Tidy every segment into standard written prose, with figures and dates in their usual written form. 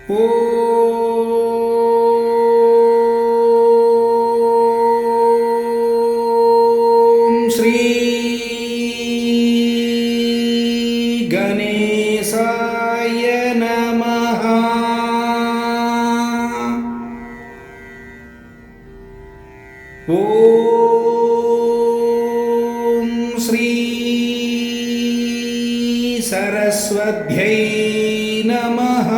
ஓம் ஸ்ரீ கணேசாய நமஹ. ஓம் ஸ்ரீ சரஸ்வத்யை நமஹ.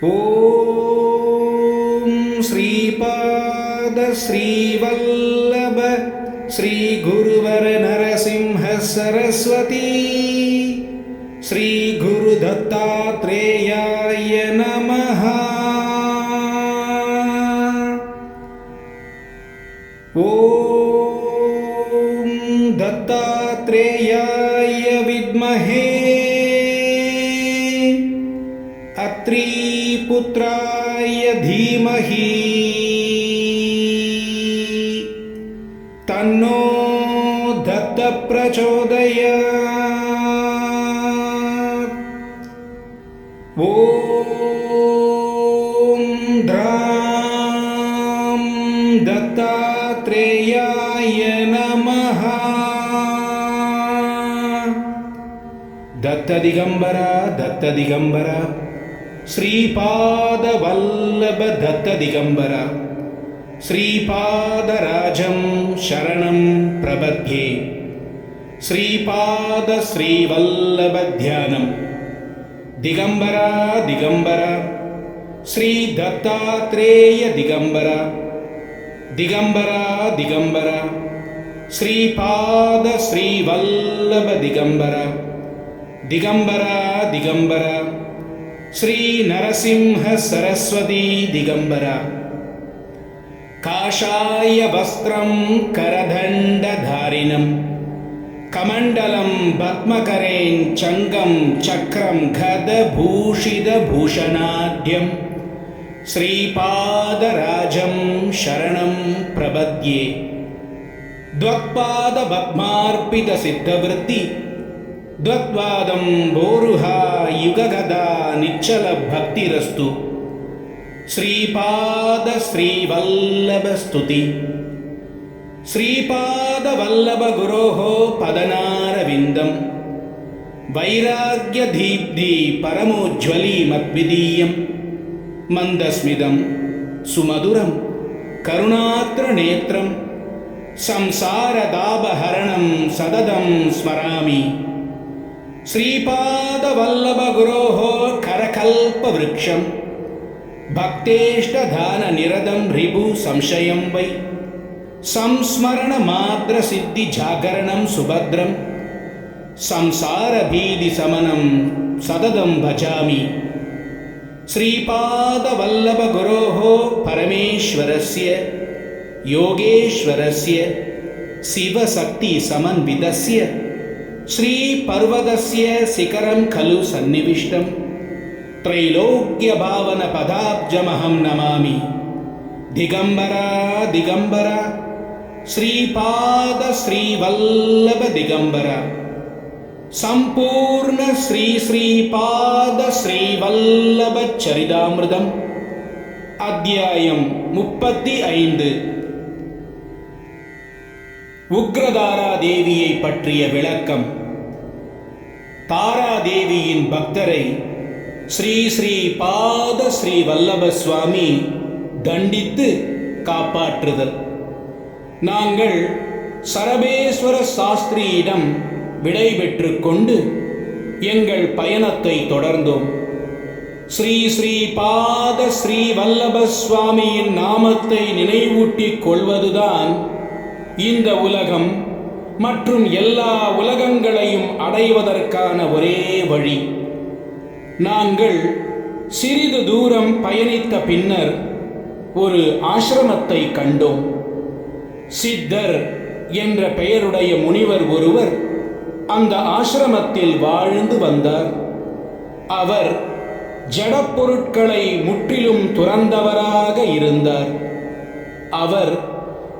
ஓம் ஸ்ரீபாத ஸ்ரீவல்லப ஸ்ரீ குருவர் நரசிம்ஹ சரஸ்வதி ஸ்ரீ குரு தத்தாத்ரேயாய நமஹ. ஓம் தத்தாத்ரேயாய வித்மஹே அத்ரி புத்ராய தீமஹி தன்னோ தத்த பிரச்சோதயாத். ஓம் த்ராம் தத்தாத்ரேயாய நமஹ. தத்த திகம்பரா தத்த திகம்பரா ஸ்ரீபாத வல்லப தத்த திகம்பரா ஸ்ரீபாதராஜம் சரணம் பிரபத்யே. ஸ்ரீபாத ஸ்ரீவல்லப தியானம். திகம்பரா திகம்பரா ஸ்ரீ தத்தாத்ரேய திகம்பரா திகம்பரா திகம்பரா ஸ்ரீபாத ஸ்ரீவல்லப திகம்பரா திகம்பரா திகம்பரா ஸ்ரீ நரசிம்ஹ சரஸ்வதி திகம்பரா. காஷாய வஸ்திரம் கரதண்டதாரிணம் கமண்டலம் பத்மகரேன் சங்கம் சக்கரம் கத பூஷித பூஷணாட்யம் ஸ்ரீபாதராஜம் சரணம் பிரபத்யே. த்வக்பாத பத்மார்ப்பித சித்தவிருத்தி த்வக்வாதம் போருஹா யுககதா நிச்சல பக்திரஸ்து. ஸ்ரீபாத ஸ்ரீவல்லப ஸ்துதி. ஸ்ரீபாத வல்லப குரோஹோ பதனாரவிந்தம் வைராக்ய தீப்தி பரமோஜ்வலி மத்விதீயம் மந்தஸ்மிதம் சுமதுரம் கருணாத்ர நேத்ரம் சம்சாரதாபஹரணம் சததம் ஸ்மராமி. ஸ்ரீபாத வல்லப குரோஹோ கரகல்ப விருக்ஷம் பக்தேஷ்டதான நிரதம் ரிபு சம்சயம் வை சம்ஸ்மரண மாத்ர சித்தி ஜாகரணம் சுபத்ரம் சம்சார பீதி சமனம் சததம் பஜாமி. ஸ்ரீபாத வல்லப குரோஹோ பரமேஸ்வரஸ்ய யோகேஸ்வரஸ்ய சிவசக்தி சமன்விதஸ்ய ஸ்ரீ பர்வதஸ்ய சிகரம் கலு சந்நிவிஷ்டம் த்ரைலோக்ய பாவன பதாப்ஜமஹம் நமாமி. திகம்பரா திகம்பரா ஸ்ரீபாத ஸ்ரீவல்லப திகம்பரா சம்பூர்ண ஸ்ரீ ஸ்ரீபாத ஸ்ரீவல்லப சரிதாமிருதம். அத்தியாயம் 35. உக்ரதாரா தேவியை பற்றிய விளக்கம். தாராதேவியின் பக்தரை ஸ்ரீ ஸ்ரீபாத ஸ்ரீவல்லப சுவாமி தண்டித்து காப்பாற்றுதல். நாங்கள் சரபேஸ்வர சாஸ்திரியிடம் விடை பெற்று கொண்டு எங்கள் பயணத்தை தொடர்ந்தோம். ஸ்ரீ ஸ்ரீபாத ஸ்ரீவல்லப சுவாமியின் நாமத்தை நினைவூட்டிக் கொள்வதுதான் இந்த உலகம் மற்றும் எல்லா உலகங்களையும் அடைவதற்கான ஒரே வழி. நாங்கள் சிறிது தூரம் பயணித்த பின்னர் ஒரு ஆசிரமத்தை கண்டோம். சித்தர் என்ற பெயருடைய முனிவர் ஒருவர் அந்த ஆசிரமத்தில் வாழ்ந்து வந்தார். அவர் ஜடப்பொருட்களை முற்றிலும் துறந்தவராக இருந்தார். அவர்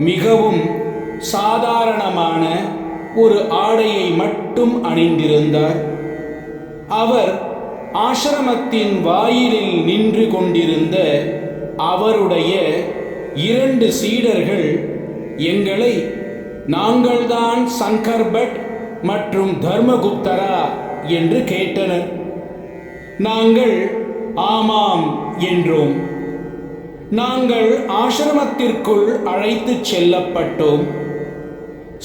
மிகவும் சாதாரணமான ஒரு ஆடையை மட்டும் அணிந்திருந்தார். அவர் ஆசிரமத்தின் வாயிலில் நின்று கொண்டிருந்த அவருடைய 2 சீடர்கள் எங்களை, நாங்கள்தான் சங்கர் பட் மற்றும் தர்மகுப்தரா என்று கேட்டனர். நாங்கள் ஆமாம் என்றோம். நாங்கள் ஆசிரமத்திற்குள் அழைத்துச் செல்லப்பட்டோம்.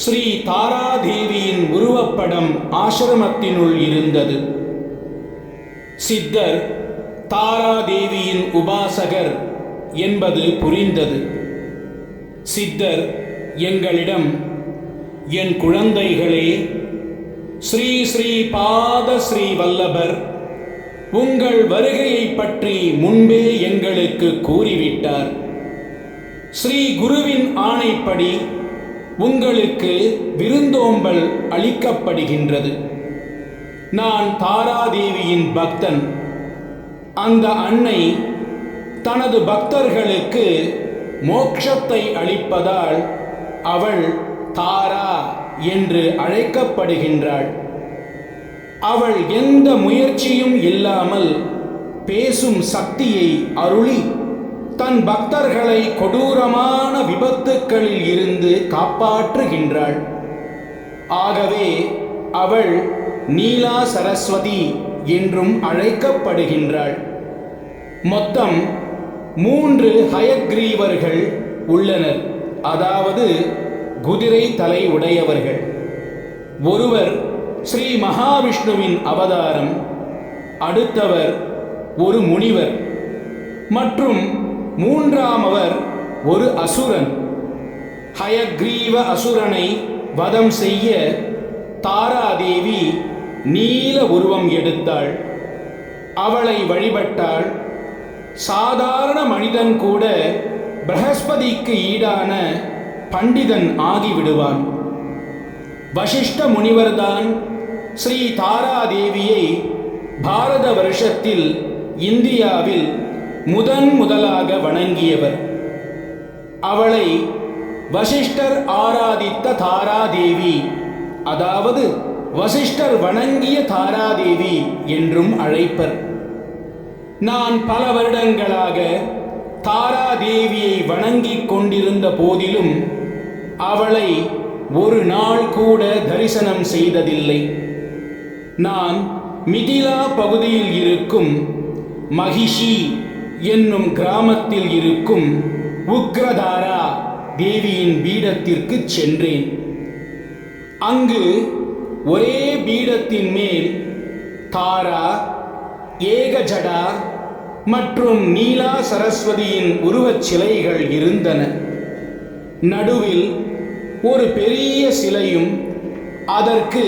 ஸ்ரீ தாராதேவியின் உருவப்படம் ஆசிரமத்தினுள் இருந்தது. சித்தர் தாராதேவியின் உபாசகர் என்பது புரிந்தது. சித்தர் எங்களிடம், என் குழந்தைகளே, ஸ்ரீ ஸ்ரீ பாத ஸ்ரீ வல்லபர் உங்கள் வருகையை பற்றி முன்பே எங்களுக்கு கூறிவிட்டார். ஸ்ரீ குருவின் ஆணைப்படி உங்களுக்கு விருந்தோம்பல் அளிக்கப்படுகின்றது. நான் தாராதேவியின் பக்தன். அந்த அன்னை தனது பக்தர்களுக்கு மோட்சத்தை அளிப்பதால் அவள் தாரா என்று அழைக்கப்படுகின்றாள். அவள் எந்த முயற்சியும் இல்லாமல் பேசும் சக்தியை அருளி தன் பக்தர்களை கொடூரமான விபத்துக்களில் இருந்து காப்பாற்றுகின்றாள். ஆகவே அவள் நீலா சரஸ்வதி என்றும் அழைக்கப்படுகின்றாள். மொத்தம் 3 ஹயக்ரீவர்கள் உள்ளனர், அதாவது குதிரை தலை உடையவர்கள். ஒருவர் ஸ்ரீ மகாவிஷ்ணுவின் அவதாரம், அடுத்தவர் ஒரு முனிவர் மற்றும் 3ஆமவர் ஒரு அசுரன். ஹயக்ரீவ அசுரனை வதம் செய்ய தாராதேவி நீல உருவம் எடுத்தாள். அவளை வழிபட்டாள். சாதாரண மனிதன் கூட பிரகஸ்பதிக்கு ஈடான பண்டிதன் ஆகிவிடுவான். வசிஷ்ட முனிவர்தான் ஸ்ரீ தாராதேவியை பாரத வருஷத்தில் இந்தியாவில் முதலாக வணங்கியவர். அவளை வசிஷ்டர் ஆராதித்த தாராதேவி, அதாவது வசிஷ்டர் வணங்கிய தாராதேவி என்றும் அழைப்பர். நான் பல வருடங்களாக தாராதேவியை வணங்கிக் கொண்டிருந்த போதிலும் அவளை ஒரு நாள் கூட தரிசனம் செய்ததில்லை. நான் மிதிலா பகுதியில் இருக்கும் மகிஷி என்னும் கிராமத்தில் இருக்கும் உக்ரதாரா தேவியின் பீடத்திற்கு சென்றேன். அங்கு ஒரே பீடத்தின் மேல் தாரா, ஏகஜடா மற்றும் நீலா சரஸ்வதியின் உருவச் சிலைகள் இருந்தன. நடுவில் ஒரு பெரிய சிலையும் அதற்கு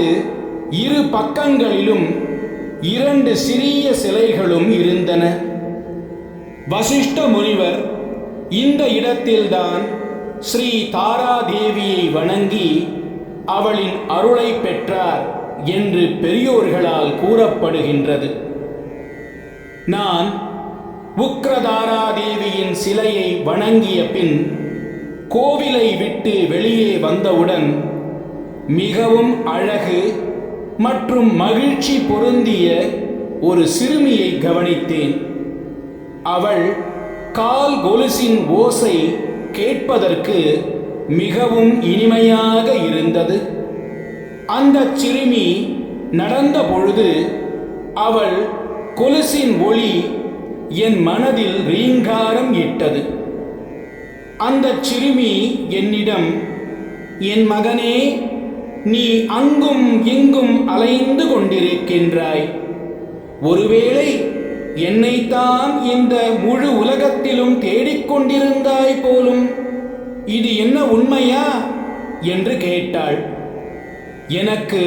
2 பக்கங்களிலும் 2 சிறிய சிலைகளும் இருந்தன. வசிஷ்ட முனிவர் இந்த இடத்தில்தான் ஸ்ரீ தாராதேவியை வணங்கி அவளின் அருளை பெற்றார் என்று பெரியோர்களால் கூறப்படுகின்றது. நான் உக்ரதாராதேவியின் சிலையை வணங்கிய பின் கோவிலை விட்டு வெளியே வந்தவுடன் மிகவும் அழகு மற்றும் மகிழ்ச்சி பொருந்திய ஒரு சிறுமியை கவனித்தேன். அவள் கால் கொலுசின் ஓசை கேட்பதற்கு மிகவும் இனிமையாக இருந்தது. அந்த சிறுமி நடந்த பொழுது அவள் கொலுசின் ஒளி என் மனதில் ரீங்காரம் இட்டது. அந்த சிறுமி என்னிடம், என் மகனே, நீ அங்கும் இங்கும் அலைந்து கொண்டிருக்கின்றாய். ஒருவேளை என்னைத்தான் இந்த முழு உலகத்திலும் தேடிக்கொண்டிருந்தாய் போலும். இது என்ன உண்மையா என்று கேட்டாள். எனக்கு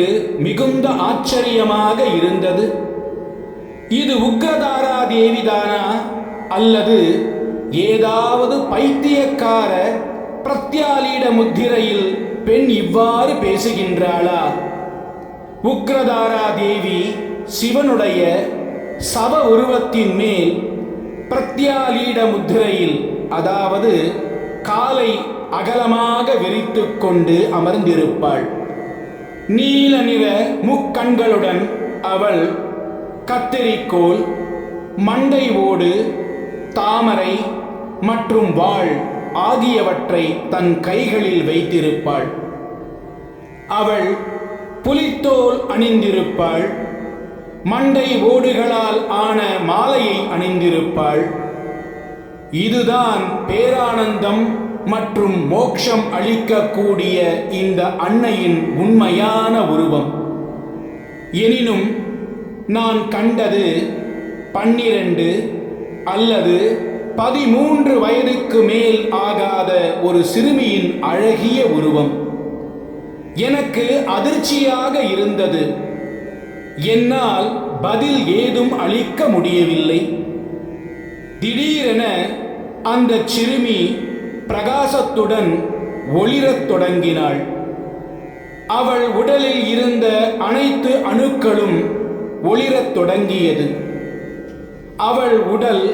மிகுந்த ஆச்சரியமாக இருந்தது. இது உக்ரதாரா தேவிதானா அல்லது ஏதாவது பைத்தியக்கார பிரத்யாலீட முத்திரையில் பெண் இவ்வாறு பேசுகின்றாளா? உக்ரதாரா தேவி சிவனுடைய சவ உருவத்தின் மேல் பிரத்யாலீட முத்திரையில், அதாவது காலை அகலமாக விரித்து கொண்டு அமர்ந்திருப்பாள். நீல நிற முக்கண்களுடன் அவள் கத்தரிக்கோல், மண்டை ஓடு, தாமரை மற்றும் வாள் ஆகியவற்றை தன் கைகளில் வைத்திருப்பாள். அவள் புலித்தோல் அணிந்திருப்பாள். மண்டை ஓடுகளால் ஆன மாலையை அணிந்திருப்பாள். இதுதான் பேரானந்தம் மற்றும் மோட்சம் அளிக்கக்கூடிய இந்த அன்னையின் உண்மையான உருவம். எனினும் நான் கண்டது 12 அல்லது 13 வயதுக்கு மேல் ஆகாத ஒரு சிறுமியின் அழகிய உருவம். எனக்கு அதிர்ச்சியாக இருந்தது. என்னால் பதில் ஏதும் அளிக்க முடியவில்லை. திடீரென அந்த சிறுமி பிரகாசத்துடன் ஒளிரத் தொடங்கினாள். அவள் உடலில் இருந்த அனைத்து அணுக்களும் ஒளிரத் தொடங்கியது. அவள் உடல்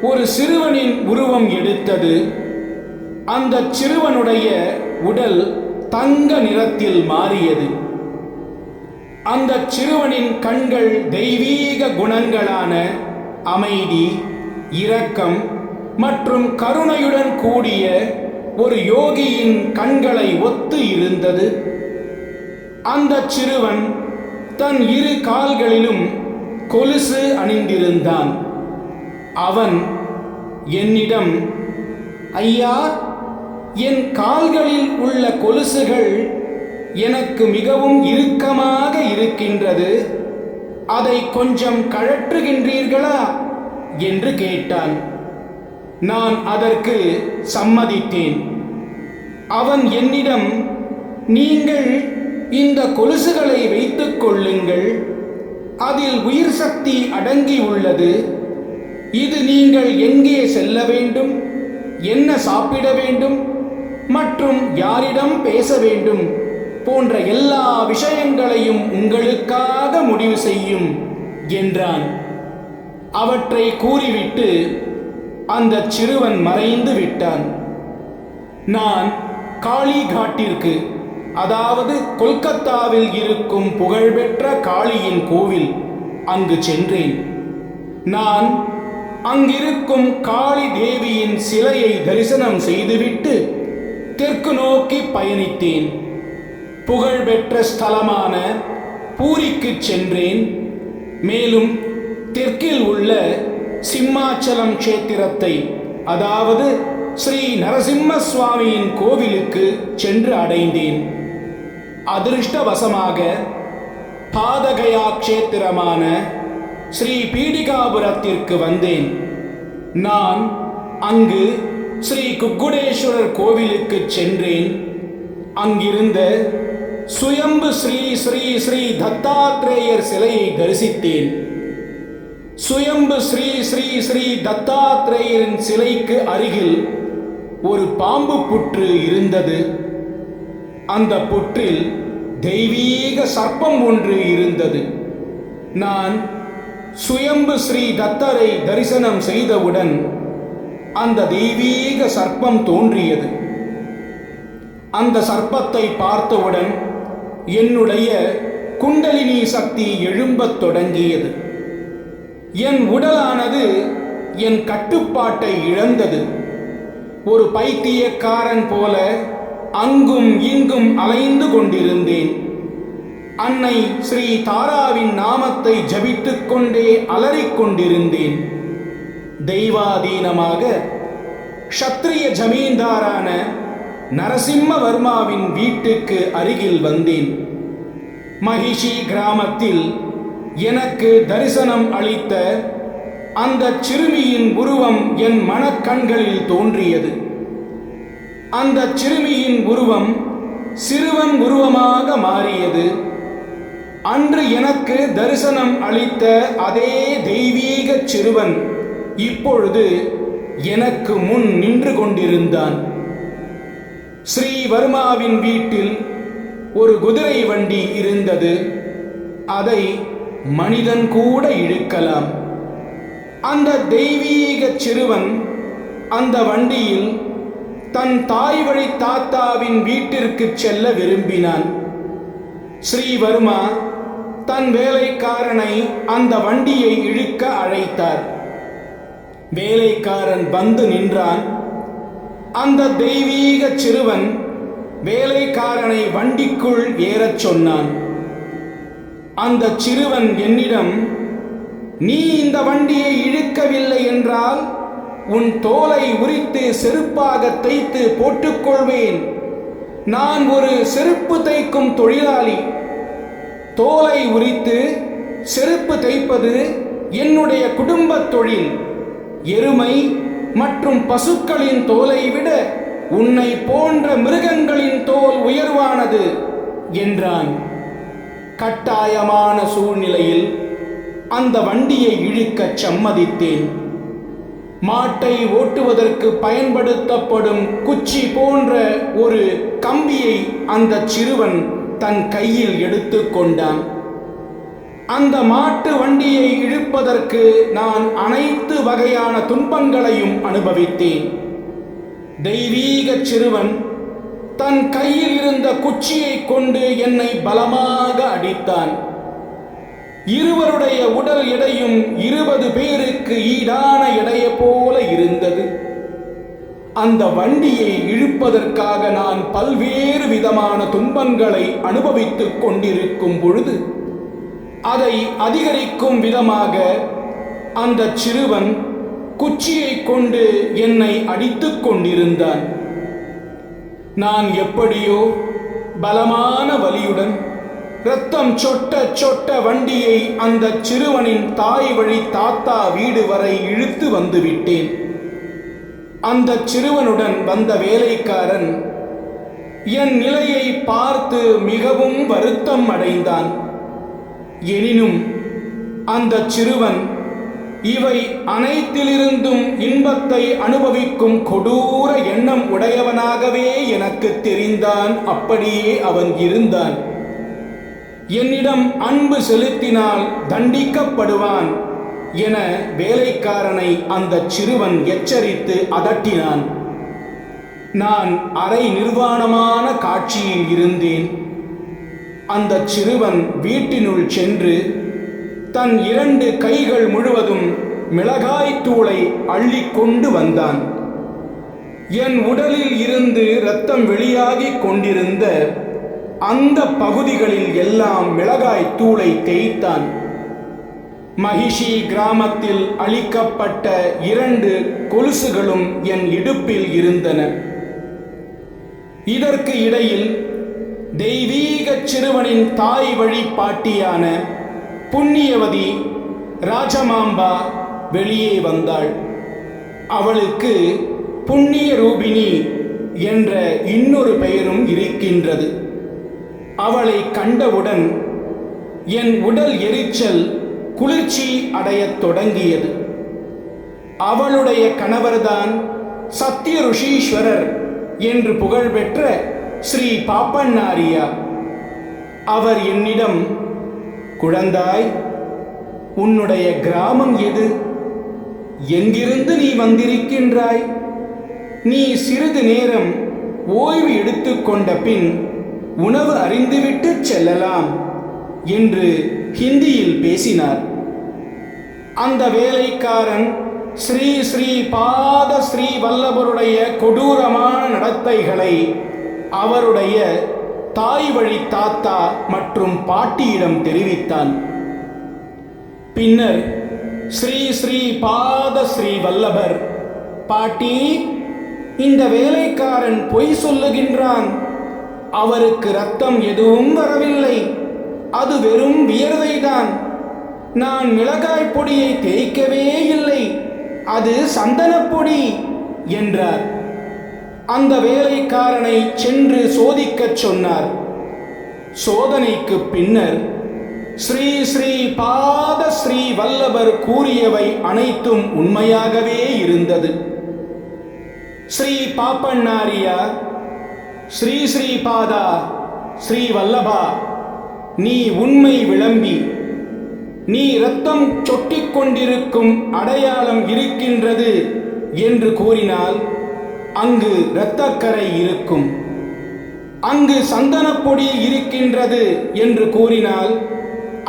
ஒரு சிறுவனின் உருவம் எடுத்தது. அந்த சிறுவனுடைய உடல் தங்க நிறத்தில் மாறியது. அந்த சிறுவனின் கண்கள் தெய்வீக குணங்களான அமைதி, இரக்கம் மற்றும் கருணையுடன் கூடிய ஒரு யோகியின் கண்களை ஒத்து இருந்தது. அந்த சிறுவன் தன் 2 கால்களிலும் கொலுசு அணிந்திருந்தான். அவன் என்னிடம், ஐயா, என் கால்களில் உள்ள கொலுசுகள் எனக்கு மிகவும் இறுக்கமாக இருக்கின்றது, அதை கொஞ்சம் கழற்றுகின்றீர்களா என்று கேட்டான். நான் அதற்கு சம்மதித்தேன். அவன் என்னிடம், நீங்கள் இந்த கொலுசுகளை வைத்துக் கொள்ளுங்கள், அதில் உயிர் சக்தி அடங்கி உள்ளது. இது நீங்கள் எங்கே செல்ல வேண்டும், என்ன சாப்பிட வேண்டும் மற்றும் யாரிடம் பேச வேண்டும் போன்ற எல்லா விஷயங்களையும் உங்களுக்காக முடிவு செய்யும் என்றான். அவற்றை கூறிவிட்டு அந்த சிறுவன் மறைந்து விட்டான். நான் காளிகாட்டிற்கு, அதாவது கொல்கத்தாவில் இருக்கும் புகழ்பெற்ற காளியின் கோவில், அங்கு சென்றேன். நான் அங்கிருக்கும் காளி தேவியின் சிலையை தரிசனம் செய்துவிட்டு தெற்கு நோக்கி பயணித்தேன். புகழ்பெற்ற ஸ்தலமான பூரிக்கு சென்றேன். மேலும் தெற்கில் உள்ள சிம்மாச்சலம் க்ஷேத்திரத்தை, அதாவது ஸ்ரீ நரசிம்ம சுவாமியின் கோவிலுக்கு சென்று அடைந்தேன். அதிர்ஷ்டவசமாக பாதகயா க்ஷேத்திரமான ஸ்ரீ பீடிகாபுரத்திற்கு வந்தேன். நான் அங்கு ஸ்ரீ குக்குடேஸ்வரர் கோவிலுக்கு சென்றேன். அங்கிருந்த சுயம்பு ஸ்ரீ ஸ்ரீ ஸ்ரீ தத்தாத்ரேயர் சிலையை தரிசித்தேன். சுயம்பு ஸ்ரீ ஸ்ரீ ஸ்ரீ தத்தாத்ரேயரின் சிலைக்கு அருகில் ஒரு பாம்பு புற்று இருந்தது. அந்த புற்றில் தெய்வீக சர்ப்பம் ஒன்று இருந்தது. நான் சுயம்பு ஸ்ரீ தத்தரை தரிசனம் செய்தவுடன் அந்த தெய்வீக சர்ப்பம் தோன்றியது. அந்த சர்ப்பத்தை பார்த்தவுடன் என்னுடைய குண்டலினி சக்தி எழும்பத் தொடங்கியது. என் உடலானது என் கட்டுப்பாட்டை இழந்தது. ஒரு பைத்தியக்காரன் போல அங்கும் இங்கும் அலைந்து கொண்டிருந்தேன். அன்னை ஸ்ரீ தாராவின் நாமத்தை ஜபித்துக் கொண்டே அலறிக்கொண்டிருந்தேன். தெய்வாதீனமாக க்ஷத்ரிய ஜமீன்தாரான நரசிம்மவர்மாவின் வீட்டுக்கு அருகில் வந்தேன். மகிஷி கிராமத்தில் எனக்கு தரிசனம் அளித்த அந்த சிறுமியின் உருவம் என் மனக்கண்களில் தோன்றியது. அந்த சிறுமியின் உருவம் சிறுவன் உருவமாக மாறியது. அன்று எனக்கு தரிசனம் அளித்த அதே தெய்வீக சிறுவன் இப்பொழுது எனக்கு முன் நின்று கொண்டிருந்தான். ஸ்ரீவர்மாவின் வீட்டில் ஒரு குதிரை வண்டி இருந்தது. அதை மனிதன் கூட இழுக்கலாம். அந்த தெய்வீக சிறுவன் அந்த வண்டியில் தன் தாய் வழி தாத்தாவின் வீட்டிற்கு செல்ல விரும்பினான். ஸ்ரீவர்மா தன் வேலைக்காரனை அந்த வண்டியை இழுக்க அழைத்தார். வேலைக்காரன் வந்து நின்றான். அந்த தெய்வீக சிறுவன் வேலைக்காரனை வண்டிக்குள் ஏறச் சொன்னான். அந்த சிறுவன் என்னிடம், நீ இந்த வண்டியை இழுக்கவில்லை என்றால் உன் தோலை உரித்து செருப்பாக தைத்து போட்டுக்கொள்வேன். நான் ஒரு செருப்பு தைக்கும் தொழிலாளி. தோலை உரித்து செருப்பு தைப்பது என்னுடைய குடும்பத் தொழில். எருமை மற்றும் பசுக்களின் தோலை விட உன்னை போன்ற மிருகங்களின் தோல் உயர்வானது என்றான். கட்டாயமான சூழ்நிலையில் அந்த வண்டியை இழுக்கச் சம்மதித்தேன். மாட்டை ஓட்டுவதற்கு பயன்படுத்தப்படும் குச்சி போன்ற ஒரு கம்பியை அந்த சிறுவன் தன் கையில் எடுத்து கொண்டான். அந்த மாட்டு வண்டியை இழுப்பதற்கு நான் அனைத்து வகையான துன்பங்களையும் அனுபவித்தேன். தெய்வீக சிறுவன் தன் கையில் இருந்த குச்சியை கொண்டு என்னை பலமாக அடித்தான். இருவருடைய உடல் எடையும் 20 பேருக்கு ஈடான எடையை போல இருந்தது. அந்த வண்டியை இழுப்பதற்காக நான் பல்வேறு விதமான துன்பங்களை அனுபவித்துக் கொண்டிருக்கும் பொழுது அதை அதிகரிக்கும் விதமாக அந்த சிறுவன் குச்சியை கொண்டு என்னை அடித்துக் கொண்டிருந்தான். நான் எப்படியோ பலமான வலியுடன் இரத்தம் சொட்ட சொட்ட வண்டியை அந்த சிறுவனின் தாய் வழி தாத்தா வீடு வரை இழுத்து வந்து விட்டேன். அந்த சிறுவனுடன் வந்த வேலைக்காரன் என் நிலையை பார்த்து மிகவும் வருத்தம் அடைந்தான். எனினும் அந்த சிறுவன் இவை அனைத்திலிருந்தும் இன்பத்தை அனுபவிக்கும் கொடூர எண்ணம் உடையவனாகவே எனக்கு தெரிந்தான். அப்படியே அவன் இருந்தான். என்னிடம் அன்பு செலுத்தினால் தண்டிக்கப்படுவான் என வேலைக்காரனை அந்த சிறுவன் எச்சரித்து அதட்டினான். நான் அரை நிர்வாணமான காட்சியில் இருந்தேன். அந்த சிறுவன் வீட்டினுள் சென்று தன் 2 கைகள் முழுவதும் மிளகாய் தூளை அள்ளிக்கொண்டு வந்தான். என் உடலில் இருந்து இரத்தம் வெளியாகிக் கொண்டிருந்த அந்த பகுதிகளில் எல்லாம் மிளகாய் தூளை தேய்த்தான். மகிஷி கிராமத்தில் அளிக்கப்பட்ட 2 கொலுசுகளும் என் இடுப்பில் இருந்தன. இதற்கு இடையில் தெய்வீக சிறுவனின் தாய் வழி பாட்டியான புண்ணியவதி ராஜமாம்பா வெளியே வந்தாள். அவளுக்கு புண்ணிய ரூபிணி என்ற இன்னொரு பெயரும் இருக்கின்றது. அவளை கண்டவுடன் என் உடல் எரிச்சல் குளிர்ச்சி அடையத் தொடங்கியது. அவளுடைய கணவர்தான் சத்திய ருஷீஸ்வரர் என்று புகழ்பெற்ற ஸ்ரீ பாப்பண்ணாரியா. அவர் என்னிடம், குழந்தாய், உன்னுடைய கிராமம் எது? எங்கிருந்து நீ வந்திருக்கின்றாய்? நீ சிறிது நேரம் ஓய்வு எடுத்துக்கொண்ட பின் உணவு அறிந்துவிட்டு செல்லலாம் என்று ஹிந்தியில் பேசினார். அந்த வேலைக்காரன் ஸ்ரீ ஸ்ரீ பாத ஸ்ரீ வல்லபருடைய கொடூரமான நடத்தைகளை அவருடைய தாய் வழி தாத்தா மற்றும் பாட்டியிடம் தெரிவித்தான். பின்னர் ஸ்ரீ ஸ்ரீ பாத ஸ்ரீ வல்லபர், பாட்டி, இந்த வேலைக்காரன் பொய் சொல்லுகின்றான். அவருக்கு இரத்தம் எதுவும் வரவில்லை. அது வெறும் வியர்வைதான். நான் மிளகாய் பொடியை தேய்க்கவே இல்லை. அது சந்தனப்பொடி என்றார். அந்த வேலைக்காரனை சென்று சோதிக்கச் சொன்னார். சோதனைக்கு பின்னர் ஸ்ரீ ஸ்ரீ பாத ஸ்ரீ வல்லபர் கூறியவை அனைத்தும் உண்மையாகவே இருந்தது. ஸ்ரீ பாப்பண்ணாரியா, ஸ்ரீ ஸ்ரீ பாதா, ஸ்ரீ வல்லபா, நீ உண்மை விளம்பி, நீ இரத்தம் சொட்டிக் கொண்டிருக்கும் அடையாளம் இருக்கின்றது என்று கூறினால் அங்கு இரத்தக்கரை இருக்கும். அங்கு சந்தனப்பொடி இருக்கின்றது என்று கூறினால்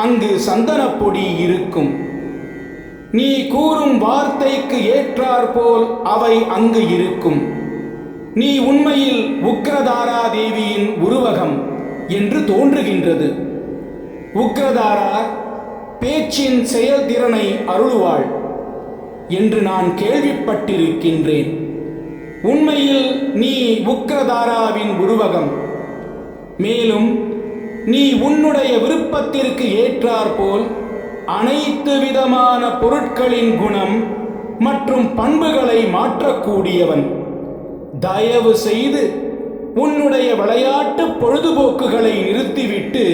அங்கு சந்தனப்பொடி இருக்கும். நீ கூறும் வார்த்தைக்கு ஏற்றாற்போல் அவை அங்கு இருக்கும். நீ உண்மையில் உக்ரதாரா தேவியின் உருவகம் என்று தோன்றுகின்றது. உக்ரதாரா பேச்சின் செயல்திறனை அருளுவாள் என்று நான் கேள்விப்பட்டிருக்கின்றேன். உண்மையில் நீ உக்ரதாராவின் உருவகம். மேலும் நீ உன்னுடைய விருப்பத்திற்கு ஏற்றாற்போல் அனைத்து விதமான பொருட்களின் குணம் மற்றும் பண்புகளை மாற்றக்கூடியவன். தயவு செய்து உன்னுடைய விளையாட்டு பொழுதுபோக்குகளை நிறுத்திவிட்டு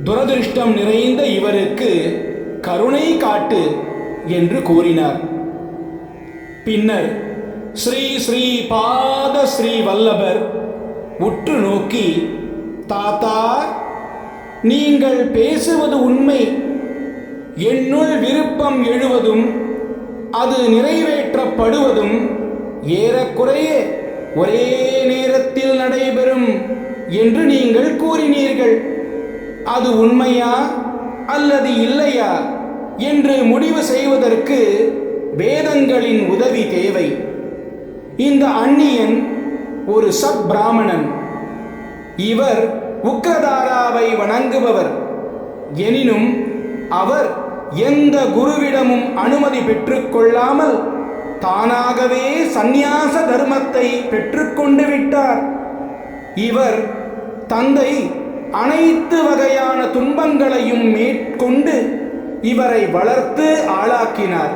துரதிருஷ்டம் நிறைந்த இவருக்கு கருணை காட்டு என்று கூறினார். பின்னர் ஸ்ரீ ஸ்ரீ பாத ஸ்ரீ வல்லபர் உற்று நோக்கி, தாத்தா, நீங்கள் பேசுவது உண்மை. என்னுள் விருப்பம் எழுவதும் அது நிறைவேற்றப்படுவதும் ஏறக்குறைய ஒரே நேரத்தில் நடைபெறும் என்று நீங்கள் கூறினீர்கள். அது உண்மையா அல்லது இல்லையா என்று முடிவு செய்வதற்கு வேதங்களின் உதவி தேவை. இந்த அந்நியன் ஒரு சத்பிராமணன். இவர் உக்ரதாராவை வணங்குபவர். எனினும் அவர் எந்த குருவிடமும் அனுமதி பெற்றுக்கொள்ளாமல் தானாகவே சந்நியாச தர்மத்தை பெற்றுக்கொண்டு விட்டார். இவர் தந்தை அனைத்து வகையான துன்பங்களையும் மேற்கொண்டு இவரை வளர்த்து ஆளாக்கினார்.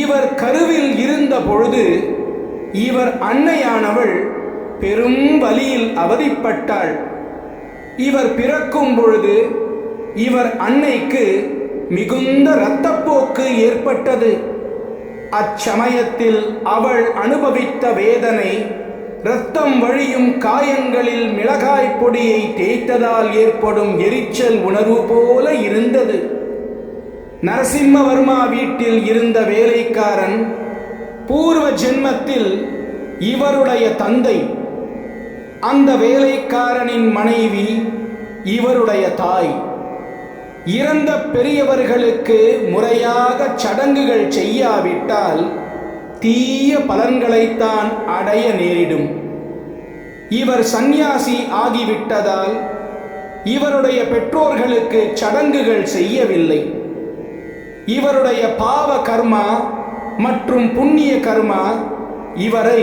இவர் கருவில் இருந்த பொழுது இவர் அன்னையானவள் பெரும் வலியில் அவதிப்பட்டாள். இவர் பிறக்கும் பொழுது இவர் அன்னைக்கு மிகுந்த இரத்தப்போக்கு ஏற்பட்டது. அச்சமயத்தில் அவள் அனுபவித்த வேதனை இரத்தம் வழியும் காயங்களில் மிளகாய் பொடியை தேய்த்ததால் ஏற்படும் எரிச்சல் உணர்வு போல இருந்தது. நரசிம்மவர்மா வீட்டில் இருந்த வேலைக்காரன் பூர்வ ஜென்மத்தில் இவருடைய தந்தை. அந்த வேலைக்காரனின் மனைவி இவருடைய தாய். இறந்த பெரியவர்களுக்கு முறையாக சடங்குகள் செய்யாவிட்டால் தீய பலன்களைத்தான் அடைய நேரிடும். இவர் சந்நியாசி ஆகிவிட்டதால் இவருடைய பெற்றோர்களுக்கு சடங்குகள் செய்யவில்லை. இவருடைய பாவ கர்மா மற்றும் புண்ணிய கர்மா இவரை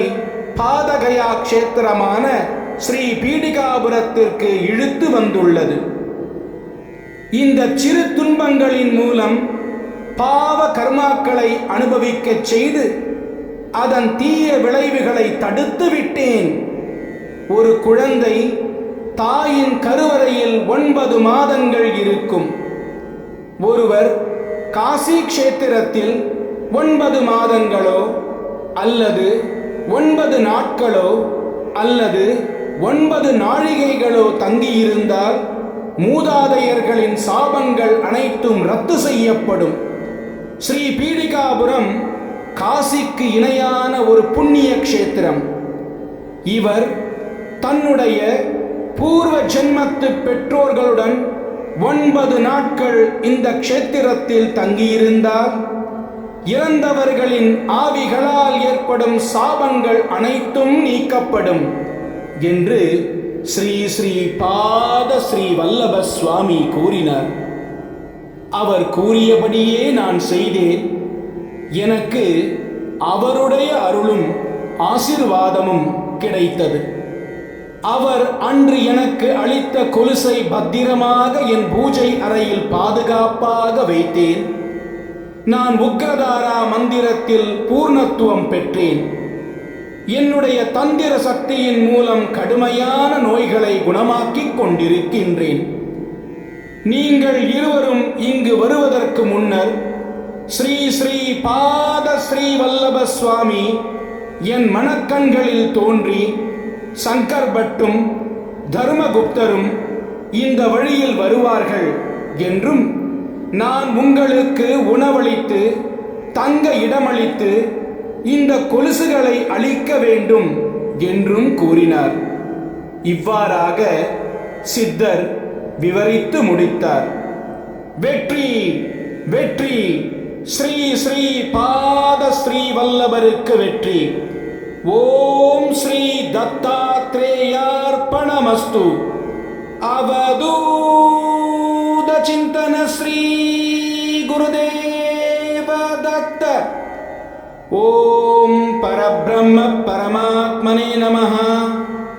பாதகயா க்ஷேத்திரமான ஸ்ரீ பீடிகாபுரத்திற்கு இழுத்து வந்துள்ளது. இந்த சிறு துன்பங்களின் மூலம் பாவ கர்மாக்களை அனுபவிக்கச் செய்து அதன் தீய விளைவுகளை தடுத்து விட்டேன். ஒரு குழந்தை தாயின் கருவறையில் 9 மாதங்கள் இருக்கும். ஒருவர் காசி க்ஷேத்திரத்தில் 9 மாதங்களோ அல்லது 9 நாட்களோ அல்லது 9 நாழிகைகளோ தங்கியிருந்தால் மூதாதையர்களின் சாபங்கள் அனைத்தும் ரத்து செய்யப்படும். ஸ்ரீ பீடிகாபுரம் காசிக்கு இணையான ஒரு புண்ணிய க்ஷேத்திரம். இவர் தன்னுடைய பூர்வ ஜென்மத்து பெற்றோர்களுடன் 9 நாட்கள் இந்த க்ஷேத்திரத்தில் தங்கியிருந்தால் இறந்தவர்களின் ஆவிகளால் ஏற்படும் சாபங்கள் அனைத்தும் நீக்கப்படும் என்று ஸ்ரீ ஸ்ரீ பாத ஸ்ரீ வல்லப சுவாமி கூறினார். அவர் கூறியபடியே நான் செய்தேன். எனக்கு அவருடைய அருளும் ஆசீர்வாதமும் கிடைத்தது. அவர் அன்று எனக்கு அளித்த கொலுசை பத்திரமாக என் பூஜை அறையில் பாதுகாப்பாக வைத்தேன். நான் உக்ரதாரா மந்திரத்தில் பூர்ணத்துவம் பெற்றேன். என்னுடைய தந்திர சக்தியின் மூலம் கடுமையான நோய்களை குணமாக்கிக் கொண்டிருக்கின்றேன். நீங்கள் இருவரும் இங்கு வருவதற்கு முன்னர் ஸ்ரீ ஸ்ரீ பாத ஸ்ரீ வல்லப சுவாமி என் மனக்கண்களில் தோன்றி சங்கர் பட்டும் தர்மகுப்தரும் இந்த வழியில் வருவார்கள் என்றும் நான் உங்களுக்கு உணவளித்து தங்க இடமளித்து இந்த கொலுசுகளை அளிக்க வேண்டும் என்றும் கூறினார். இவ்வாறாக சித்தர் விவரித்து முடித்தார். வெற்றி வெற்றி, ஸ்ரீ ஸ்ரீ பாத ஸ்ரீ வல்லபருக்கு வெற்றி. ஓம் ஸ்ரீ தத்தாத்ரேயார்ப்பணமஸ்து. அவதூத சிந்தன ஸ்ரீ குருதேவ தத்த. ஓம் பரபிரம்ம பரமாத்மனே நமः.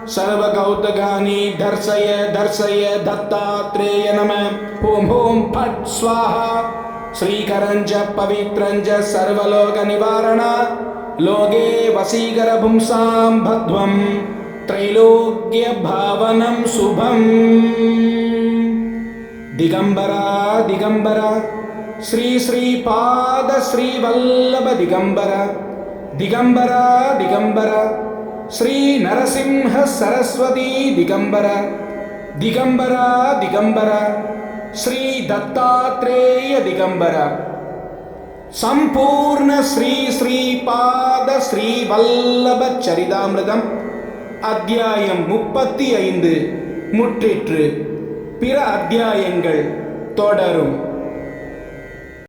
सर्वकौतकानि दर्शय दर्शय दत्तात्रेय नमः. ओम ओम फट स्वाहा. श्रीकरंज पवित्रंज सर्वलोक निवारण. लोके वशीकर पुंसां भद्वं त्रैलोक्य भावनं शुभं. दिगंबरा दिगंबरा, श्री श्री पाद श्री वल्लभ दिगंबरा. दिगंबरा दिगंबरा, श्री नरसिंह सरस्वती दिगंबरा. दिगंबरा दिगंबरा, श्री दत्तात्रेय दिगंबरा. संपूर्ण श्री श्री पाद श्री वल्लभ चरितामृतम அத்தியாயம் 35 முற்றிற்று. பிற அத்தியாயங்கள் தொடரும்.